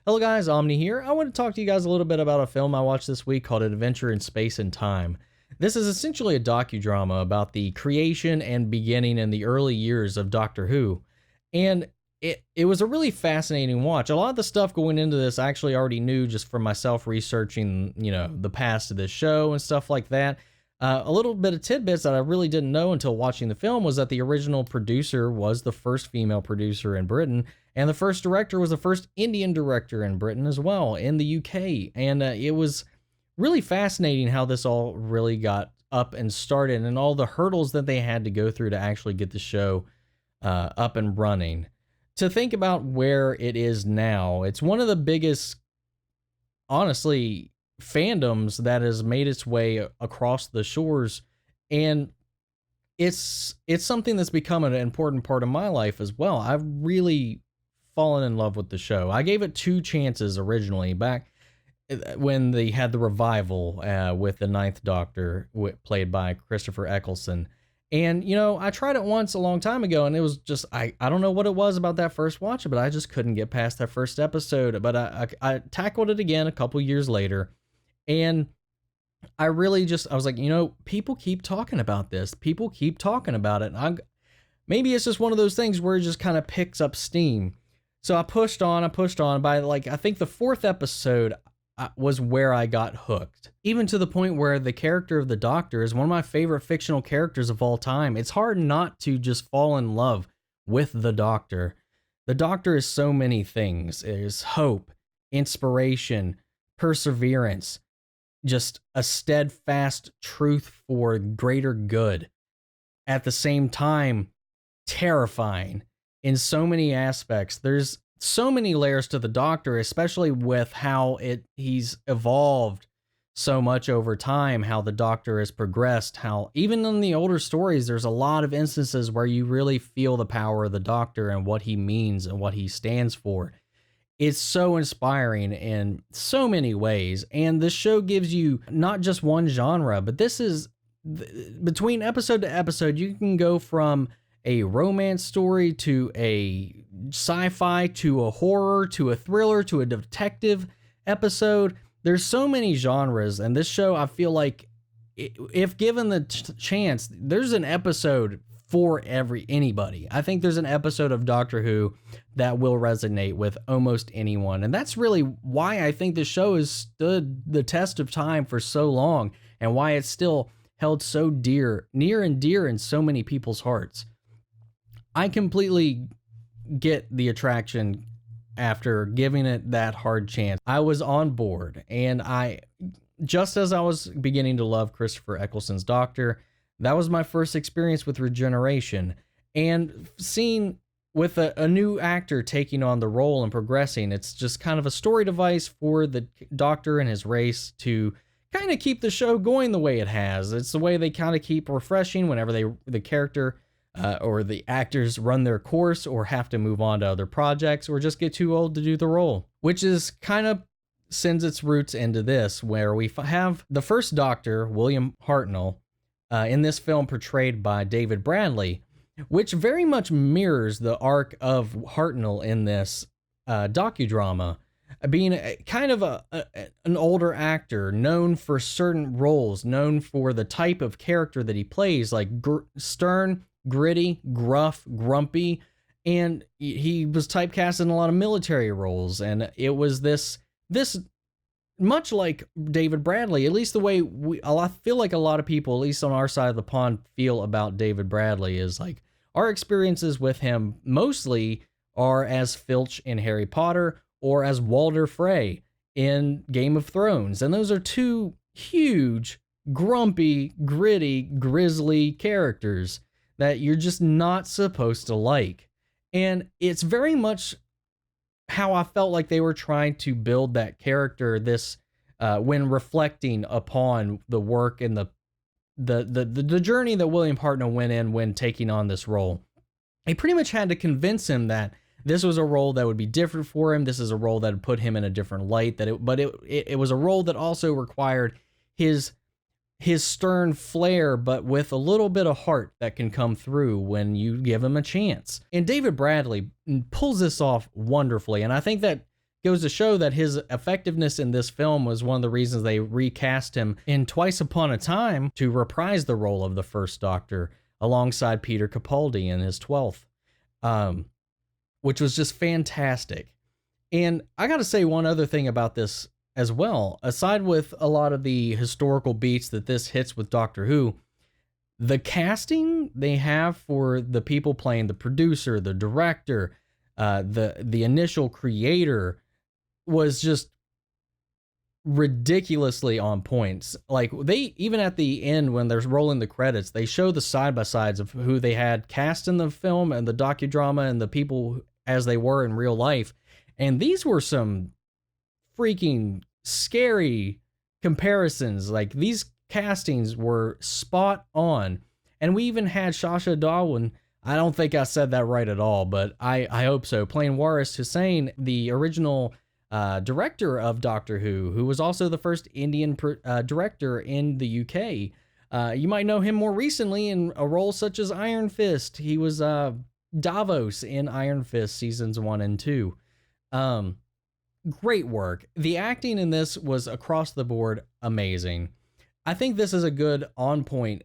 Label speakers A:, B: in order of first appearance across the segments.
A: Hello guys, Omni here. I want to talk to you guys a little bit about a film I watched this week called Adventure in Space and Time. This is essentially a docudrama about the creation and beginning in the early years of Doctor Who. And it was a really fascinating watch. A lot of the stuff going into this I actually already knew just from myself researching, the past of this show and stuff like that. A little bit of tidbits that I really didn't know until watching the film was that the original producer was the first female producer in Britain, and the first director was the first Indian director in Britain as well, in the UK. And it was really fascinating how this all really got up and started and all the hurdles that they had to go through to actually get the show up and running. To think about where it is now, it's one of the biggest, honestly, fandoms that has made its way across the shores, and it's something that's become an important part of my life as well. I've really fallen in love with the show. I gave it 2 chances originally back when they had the revival with the Ninth Doctor played by Christopher Eccleston. And, I tried it once a long time ago, and it was just, I don't know what it was about that first watch, but I just couldn't get past that first episode. But I tackled it again a couple years later, and I really just, I was like, people keep talking about this. People keep talking about it. Maybe it's just one of those things where it just kind of picks up steam. So I pushed on. By, I think the 4th episode was where I got hooked. Even to the point where the character of the Doctor is one of my favorite fictional characters of all time. It's hard not to just fall in love with the Doctor. The Doctor is so many things. It is hope, inspiration, perseverance, just a steadfast truth for greater good. At the same time, terrifying in so many aspects. There's so many layers to the Doctor, especially with how he's evolved so much over time, how the Doctor has progressed, how even in the older stories, there's a lot of instances where you really feel the power of the Doctor and what he means and what he stands for. It's so inspiring in so many ways, and this show gives you not just one genre, but this is, between episode to episode, you can go from a romance story to a sci-fi to a horror to a thriller to a detective episode. There's so many genres, and this show, I feel like, if given the chance, there's an episode for anybody. I think there's an episode of Doctor Who that will resonate with almost anyone, and that's really why I think the show has stood the test of time for so long, and why it's still held so near and dear in so many people's hearts. I completely get the attraction after giving it that hard chance. I was on board, and just as I was beginning to love Christopher Eccleston's Doctor, that was my first experience with regeneration, and seeing with a new actor taking on the role and progressing, it's just kind of a story device for the Doctor and his race to kind of keep the show going the way it has. It's the way they kind of keep refreshing whenever the character or the actors run their course or have to move on to other projects or just get too old to do the role, which is kind of sends its roots into this, where we have the first Doctor, William Hartnell, in this film portrayed by David Bradley, which very much mirrors the arc of Hartnell in this docudrama, being kind of an older actor known for certain roles, known for the type of character that he plays, like stern, gritty, gruff, grumpy, and he was typecast in a lot of military roles, and it was this much like David Bradley, at least the way I feel like a lot of people, at least on our side of the pond, feel about David Bradley, is like our experiences with him mostly are as Filch in Harry Potter or as Walder Frey in Game of Thrones, and those are 2 huge, grumpy, gritty, grisly characters that you're just not supposed to like. And it's very much how I felt like they were trying to build that character when reflecting upon the work and the journey that William Hartnell went in when taking on this role. They pretty much had to convince him that this was a role that would be different for him. This is a role that would put him in a different light, but it was a role that also required his stern flair, but with a little bit of heart that can come through when you give him a chance. And David Bradley pulls this off wonderfully, and I think that goes to show that his effectiveness in this film was one of the reasons they recast him in Twice Upon a Time to reprise the role of the first Doctor alongside Peter Capaldi in his 12th, which was just fantastic. And I got to say one other thing about this as well. Aside with a lot of the historical beats that this hits with Doctor Who, the casting they have for the people playing the producer, the director, the initial creator was just ridiculously on points. Like, they, even at the end when they're rolling the credits, they show the side by sides of who they had cast in the film and the docudrama and the people as they were in real life. And these were some freaking scary comparisons. Like, these castings were spot on. And we even had Shasha Darwin, I don't think I said that right at all, but I hope so, playing Waris Hussain, the original director of Doctor Who was also the first Indian director in the UK. You might know him more recently in a role such as Iron Fist. He was Davos in Iron Fist seasons 1 and 2. Great work. The acting in this was across the board amazing. I think this is a good on point,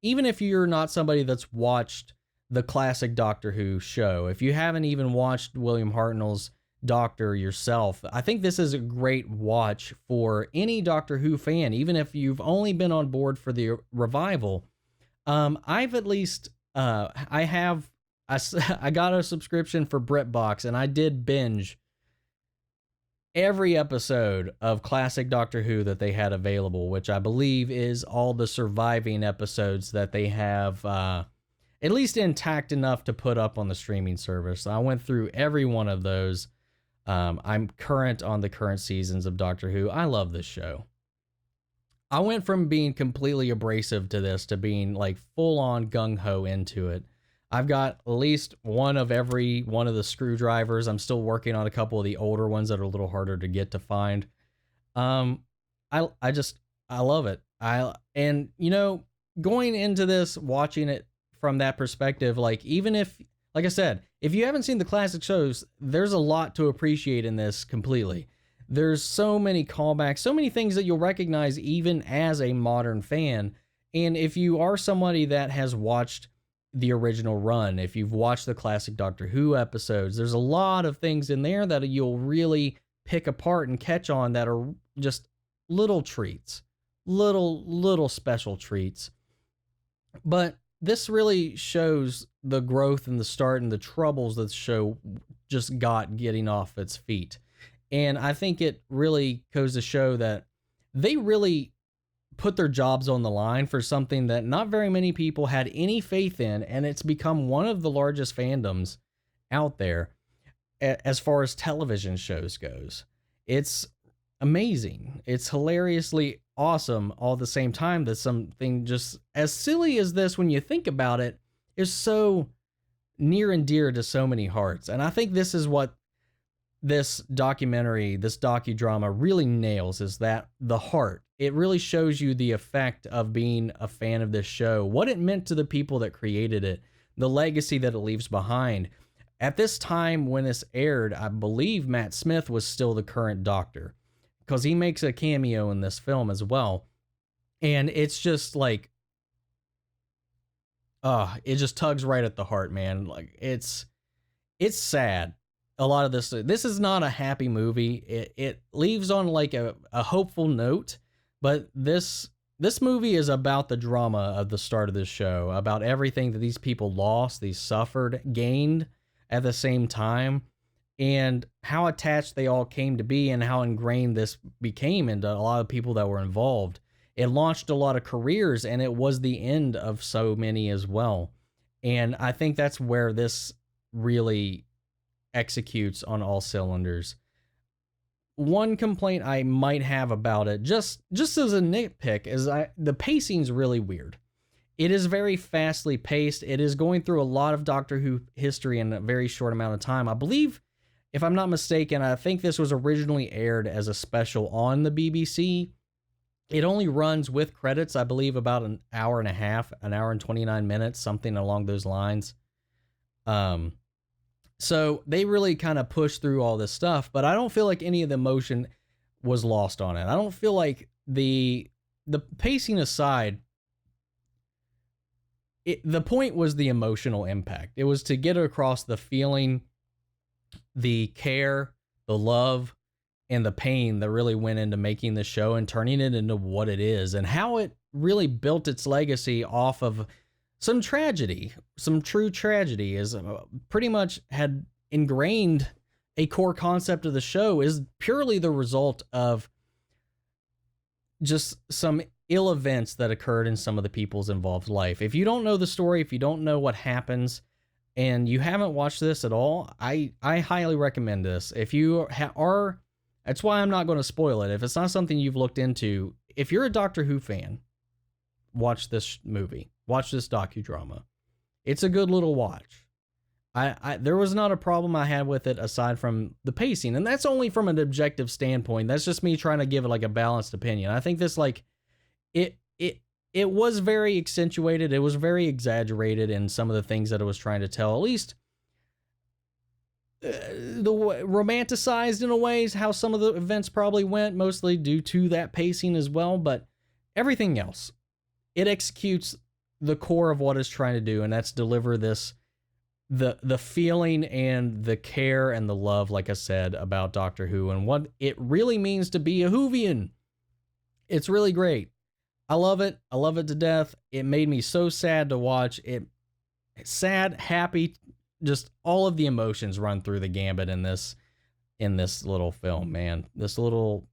A: even if you're not somebody that's watched the classic Doctor Who show, if you haven't even watched William Hartnell's Doctor yourself, I think this is a great watch for any Doctor Who fan, even if you've only been on board for the revival. I've at least I got a subscription for BritBox, and I did binge every episode of classic Doctor Who that they had available, which I believe is all the surviving episodes that they have at least intact enough to put up on the streaming service. I went through every one of those. I'm current on the current seasons of Doctor Who. I love this show. I went from being completely abrasive to this to being like full on gung ho into it. I've got at least one of every one of the screwdrivers. I'm still working on a couple of the older ones that are a little harder to get to find. I love it. And you know, going into this, watching it from that perspective, like, even if, like I said, if you haven't seen the classic shows, there's a lot to appreciate in this completely. There's so many callbacks, so many things that you'll recognize even as a modern fan. And if you are somebody that has watched the original run, if you've watched the classic Doctor Who episodes, there's a lot of things in there that you'll really pick apart and catch on that are just little treats, little special treats. But this really shows the growth and the start and the troubles that the show just got getting off its feet. And I think it really goes to show that they really put their jobs on the line for something that not very many people had any faith in, and it's become one of the largest fandoms out there as far as television shows goes. It's amazing. It's hilariously awesome all at the same time that something just as silly as this, when you think about it, is so near and dear to so many hearts. And I think this is what this documentary, this docudrama really nails, is that the heart. It really shows you the effect of being a fan of this show, what it meant to the people that created it, the legacy that it leaves behind. At this time when this aired, I believe Matt Smith was still the current Doctor, because he makes a cameo in this film as well. And it's just like, it just tugs right at the heart, man. Like, it's sad. A lot of this is not a happy movie. It leaves on like a hopeful note, but this movie is about the drama of the start of this show, about everything that these people lost, these suffered, gained at the same time, and how attached they all came to be and how ingrained this became into a lot of people that were involved. It launched a lot of careers, and it was the end of so many as well. And I think that's where this really executes on all cylinders. One complaint I might have about it, just as a nitpick, is the pacing's really weird. It is very fastly paced. It is going through a lot of Doctor Who history in a very short amount of time. I believe, if I'm not mistaken, I think this was originally aired as a special on the BBC. It only runs with credits, I believe, about an hour and a half, an hour and 29 minutes, something along those lines. So they really kind of pushed through all this stuff, but I don't feel like any of the emotion was lost on it. I don't feel like the pacing aside, the point was the emotional impact. It was to get across the feeling, the care, the love, and the pain that really went into making the show and turning it into what it is, and how it really built its legacy off of some tragedy, some true tragedy, is pretty much had ingrained a core concept of the show is purely the result of just some ill events that occurred in some of the people's involved life. If you don't know the story, if you don't know what happens, and you haven't watched this at all, I highly recommend this. If you are, that's why I'm not going to spoil it. If it's not something you've looked into, if you're a Doctor Who fan, watch this movie. Watch this docudrama. It's a good little watch. There was not a problem I had with it aside from the pacing, and that's only from an objective standpoint. That's just me trying to give it like a balanced opinion. I think this it was very accentuated. It was very exaggerated in some of the things that it was trying to tell. At least romanticized in a ways how some of the events probably went, mostly due to that pacing as well. But everything else, it executes the core of what it's trying to do, and that's deliver this the feeling and the care and the love, like I said, about Doctor Who and what it really means to be a Whovian. It's really great. I love it. I love it to death. It made me so sad to watch it. Sad, happy, just all of the emotions run through the gambit in this little film, man. This little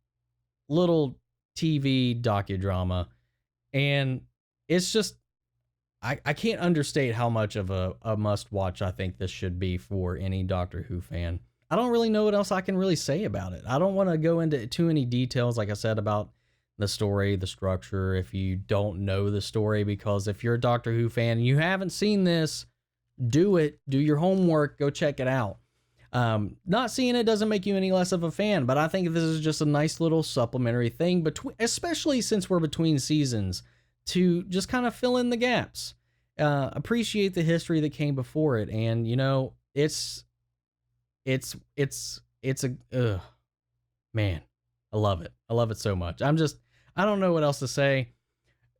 A: TV docudrama. And it's just, I can't understate how much of a must watch I think this should be for any Doctor Who fan. I don't really know what else I can really say about it. I don't want to go into too many details, like I said, about the story, the structure, if you don't know the story, because if you're a Doctor Who fan and you haven't seen this, do it. Do your homework. Go check it out. Not seeing it doesn't make you any less of a fan, but I think this is just a nice little supplementary thing, especially since we're between seasons, to just kind of fill in the gaps. Appreciate the history that came before it, and you know, it's a man, I love it. I love it so much. I don't know what else to say.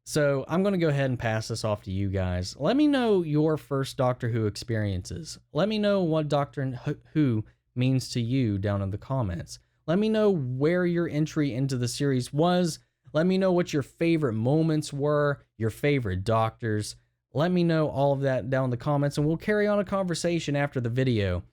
A: So I'm going to go ahead and pass this off to you guys. Let me know your first Doctor Who experiences. Let me know what Doctor Who means to you down in the comments. Let me know where your entry into the series was. Let me know what your favorite moments were, your favorite doctors. Let me know all of that down in the comments, and we'll carry on a conversation after the video.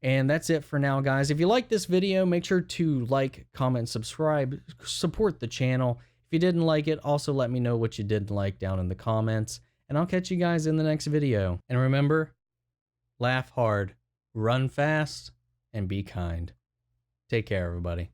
A: And that's it for now, guys. If you like this video, make sure to like, comment, subscribe, support the channel. If you didn't like it, also let me know what you didn't like down in the comments. And I'll catch you guys in the next video. And remember, laugh hard, run fast, and be kind. Take care, everybody.